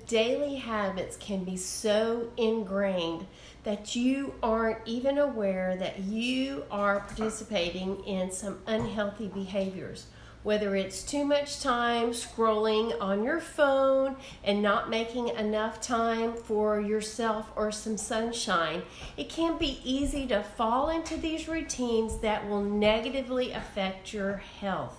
Daily habits can be so ingrained that you aren't even aware that you are participating in some unhealthy behaviors. Whether it's too much time scrolling on your phone and not making enough time for yourself or some sunshine, it can be easy to fall into these routines that will negatively affect your health.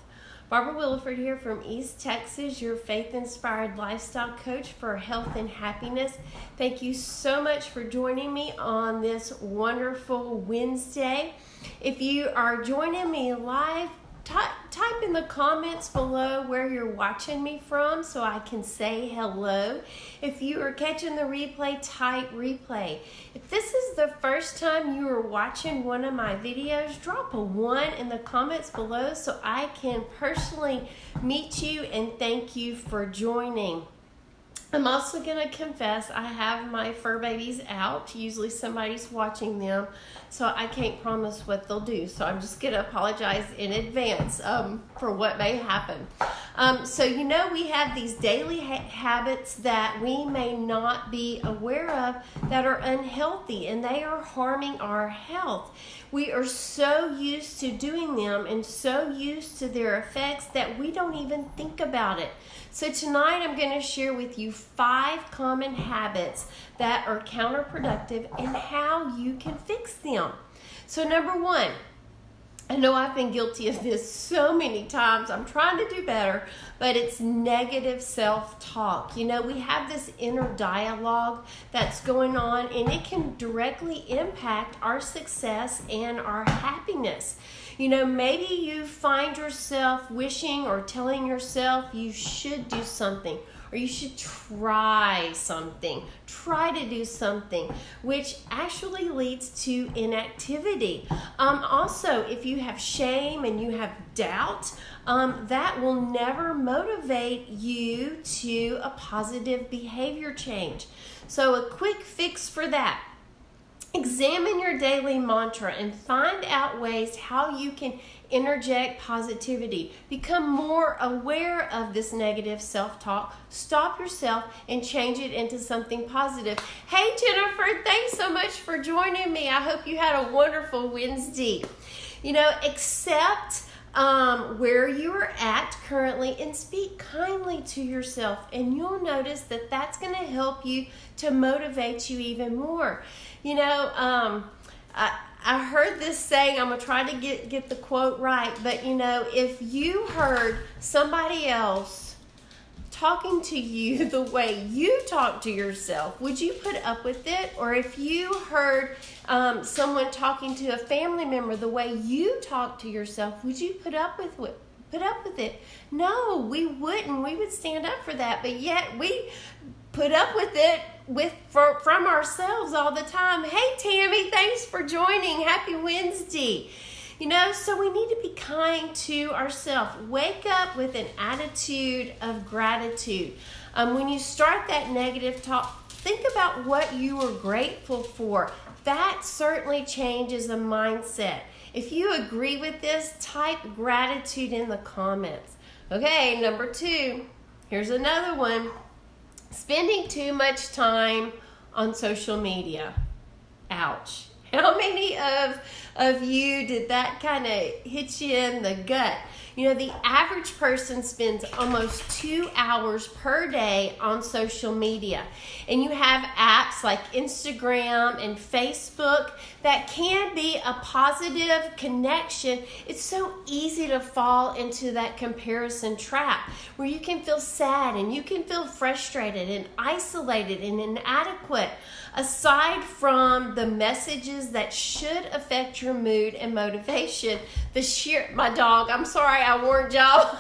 Barbara Williford here from East Texas, your faith-inspired lifestyle coach for health and happiness. Thank you so much for joining me on this wonderful Wednesday. If you are joining me live, type in the comments below where you're watching me from so I can say hello. If you are catching the replay, type replay. If this is the first time you are watching one of my videos, drop a 1 in the comments below so I can personally meet you and thank you for joining. I'm also going to confess I have my fur babies out. Usually somebody's watching them, so I can't promise what they'll do. So I'm just going to apologize in advance for what may happen. So we have these daily habits that we may not be aware of that are unhealthy, and they are harming our health. We are so used to doing them and so used to their effects that we don't even think about it. So tonight I'm going to share with you 5 common habits that are counterproductive and how you can fix them. So number 1, I know I've been guilty of this so many times. I'm trying to do better, but it's negative self-talk. We have this inner dialogue that's going on, and it can directly impact our success and our happiness. Maybe you find yourself wishing or telling yourself you should do something, or you should try to do something, which actually leads to inactivity. Also, if you have shame and you have doubt, that will never motivate you to a positive behavior change. So a quick fix for that: examine your daily mantra and find out ways how you can interject positivity. Become more aware of this negative self-talk. Stop yourself and change it into something positive. Hey Jennifer, thanks so much for joining me. I hope you had a wonderful Wednesday. Accept where you are at currently and speak kindly to yourself, and you'll notice that that's going to help you to motivate you even more. I heard this saying, I'm going to try to get the quote right, but if you heard somebody else talking to you the way you talk to yourself, would you put up with it? Or if you heard someone talking to a family member the way you talk to yourself, would you put up with it? No, we wouldn't. We would stand up for that, but yet we put up with it from ourselves all the time. Hey Tammy, thanks for joining. Happy Wednesday. So we need to be kind to ourselves. Wake up with an attitude of gratitude. When you start that negative talk, think about what you are grateful for. That certainly changes the mindset. If you agree with this, type gratitude in the comments. Okay, number 2, here's another one. Spending too much time on social media. Ouch. How many of you did that kind of hit you in the gut? The average person spends almost 2 hours per day on social media. And you have apps like Instagram and Facebook that can be a positive connection. It's so easy to fall into that comparison trap where you can feel sad and you can feel frustrated and isolated and inadequate. Aside from the messages that should affect your mood and motivation, my dog, I'm sorry, I warned y'all.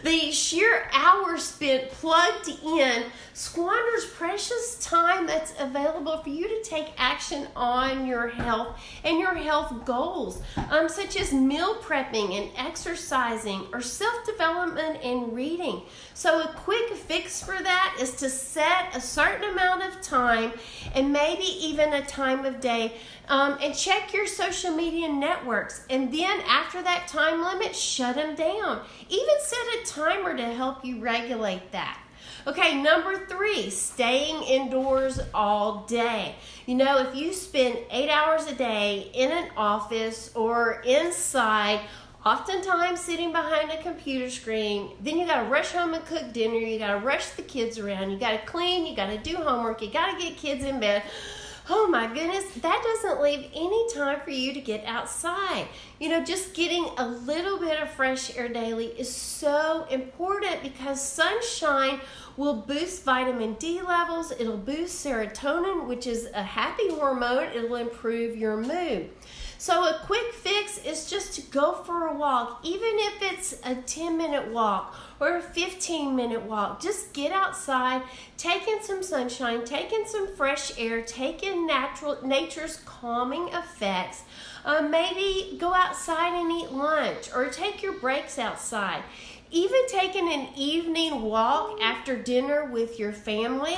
The sheer hours spent plugged in squanders precious time that's available for you to take action on your health and your health goals, such as meal prepping and exercising or self-development and reading. So a quick fix for that is to set a certain amount of time and maybe even a time of day and check your social media networks. And then after that time limit, shut them down. Even set a timer to help you regulate that. Okay, number 3, staying indoors all day. You know, if you spend 8 hours a day in an office or inside, oftentimes sitting behind a computer screen, then you got to rush home and cook dinner, you got to rush the kids around, you got to clean, you got to do homework, you got to get kids in bed. Oh my goodness, that doesn't leave any time for you to get outside. You know, just getting a little bit of fresh air daily is so important because sunshine will boost vitamin D levels, it'll boost serotonin, which is a happy hormone, it'll improve your mood. So a quick fix is just to go for a walk, even if it's a 10-minute walk or a 15-minute walk. Just get outside, take in some sunshine, take in some fresh air, take in nature's calming effects. Maybe go outside and eat lunch or take your breaks outside. Even taking an evening walk after dinner with your family.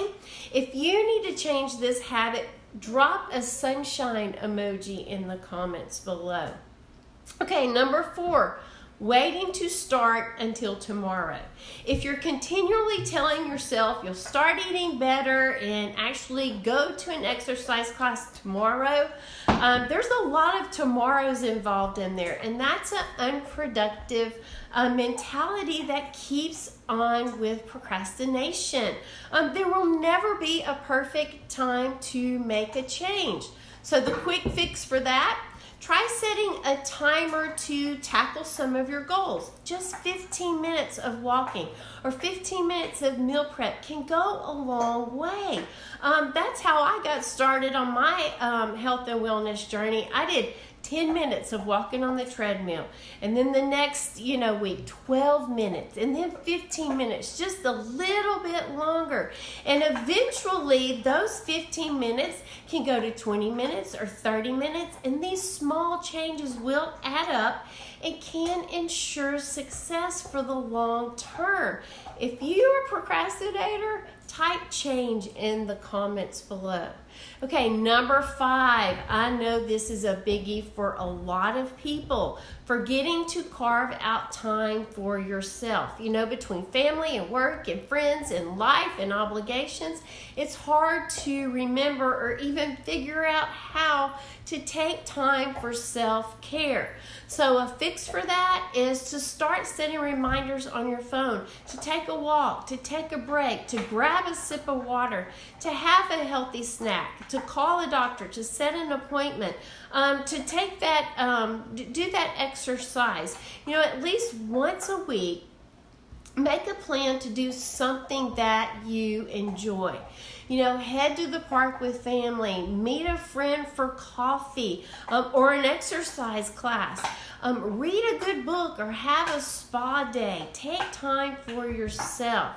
If you need to change this habit, drop a sunshine emoji in the comments below. Okay, number 4, waiting to start until tomorrow. If you're continually telling yourself you'll start eating better and actually go to an exercise class tomorrow, there's a lot of tomorrows involved in there, and that's an unproductive mentality that keeps on with procrastination. There will never be a perfect time to make a change. So the quick fix for that, try setting a timer to tackle some of your goals. Just 15 minutes of walking or 15 minutes of meal prep can go a long way. That's how I got started on my health and wellness journey. I did 10 minutes of walking on the treadmill, and then the next week 12 minutes, and then 15 minutes, just a little bit longer, and eventually those 15 minutes can go to 20 minutes or 30 minutes, and these small changes will add up and can ensure success for the long term. If you're a procrastinator, type change in the comments below. Okay, number 5. I know this is a biggie for a lot of people. Forgetting to carve out time for yourself. You know, between family and work and friends and life and obligations, it's hard to remember or even figure out how to take time for self-care. So a fix for that is to start setting reminders on your phone, to take a walk, to take a break, to grab a sip of water, to have a healthy snack, to call a doctor, to set an appointment, to take that, do that exercise. You know, at least once a week, make a plan to do something that you enjoy. You know, head to the park with family, meet a friend for coffee, or an exercise class. Read a good book or have a spa day. Take time for yourself.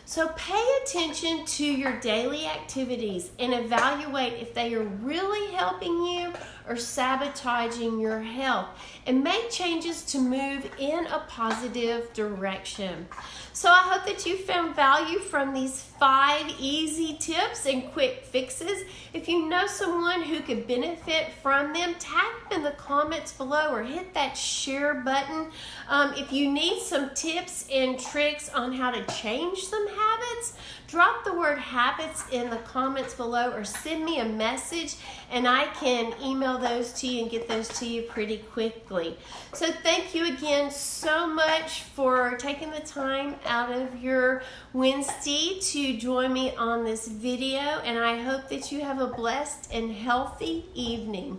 So pay attention to your daily activities and evaluate if they are really helping you or sabotaging your health, and make changes to move in a positive direction. So I hope that you found value from these 5 easy tips and quick fixes. If you know someone who could benefit from them, tag them in the comments below or hit that share button. If you need some tips and tricks on how to change some habits, drop the word habits in the comments below or send me a message and I can email those to you and get those to you pretty quickly. So thank you again so much for taking the time out of your Wednesday to join me on this video, and I hope that you have a blessed and healthy evening.